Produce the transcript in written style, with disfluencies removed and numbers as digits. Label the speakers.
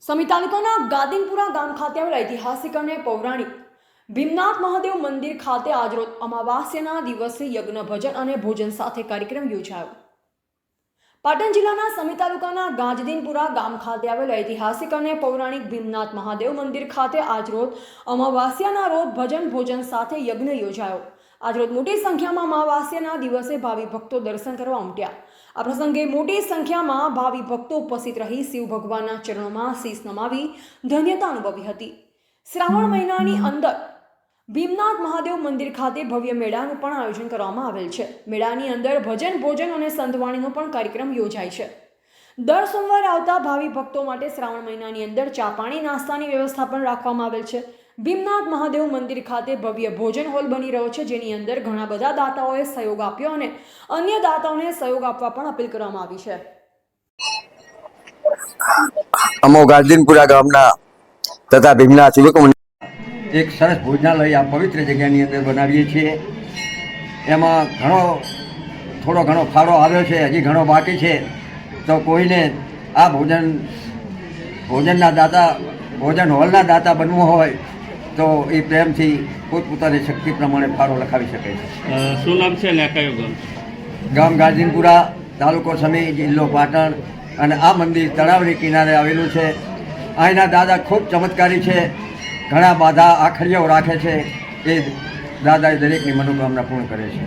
Speaker 1: સમી તાલુકાના ગાદીનપુરા ગામ ખાતે આવેલા ઐતિહાસિક અને પૌરાણિક ભીમનાથ મહાદેવ મંદિર ખાતે આજરોજ અમાવાસ્યાના દિવસે યજ્ઞ ભજન અને ભોજન સાથે કાર્યક્રમ યોજાયો। પાટણ જિલ્લાના સમી તાલુકાના ગાદીનપુરા ગામ ખાતે આવેલા ઐતિહાસિક અને પૌરાણિક ભીમનાથ મહાદેવ મંદિર ખાતે આજરોજ અમાવાસ્યાના રોજ ભજન ભોજન સાથે યજ્ઞ યોજાયો। આજરોજ મોટી સંખ્યામાં અમાવાસ્યાના દિવસે ભાવિ ભક્તો દર્શન કરવા ઉમટ્યા। આ પ્રસંગે મોટી સંખ્યામાં ભાવિ ભક્તો ઉપસ્થિત રહી શિવ ભગવાનના ચરણોમાં શીશ નમાવી ધન્યતા અનુભવી હતી। શ્રાવણ મહિનાની અંદર ભીમનાથ મહાદેવ મંદિર ખાતે ભવ્ય મેળાનું પણ આયોજન કરવામાં આવેલ છે। મેળાની અંદર ભજન ભોજન અને સંતવાણીનો પણ કાર્યક્રમ યોજાય છે। દર સોમવારે આવતા ભાવિ ભક્તો માટે શ્રાવણ મહિનાની અંદર ચા પાણી નાસ્તાની વ્યવસ્થા પણ રાખવામાં આવેલ છે। ભીમનાથ મહાદેવ મંદિર ખાતે ભવ્ય ભોજન હોલ બની રહ્યો છે, જેની અંદર ઘણા બધા દાતાઓએ સહયોગ આપ્યો અને અન્ય દાતાઓને સહયોગ આપવા પણ અપીલ કરવામાં આવી છે।
Speaker 2: અમો ગાદીનપુરા ગામના તથા ભીમનાથ શિવક
Speaker 3: એક સરસ ભોજનાલય આ પવિત્ર જગ્યાની અંદર બનાવીએ છીએ। એમાં થોડો ઘણો ફાળો આવ્યો છે, હજી ઘણો બાકી છે। તો કોઈને આ ભોજનના દાતા, ભોજન હોલના દાતા બનવું હોય તો એ પ્રેમથી પોતપોતાની શક્તિ પ્રમાણે ફાળો લખાવી શકે છે।
Speaker 4: શું નામ છે ને કયું ગામ?
Speaker 3: ગામ ગાદીનપુરા, તાલુકો સમી, જિલ્લો પાટણ। અને આ મંદિર તળાવની કિનારે આવેલું છે। અહીંના દાદા ખૂબ ચમત્કારી છે, ઘણા બધા આખરીઓ રાખે છે। એ દાદાએ દરેકની મનોકામના પૂર્ણ કરે છે।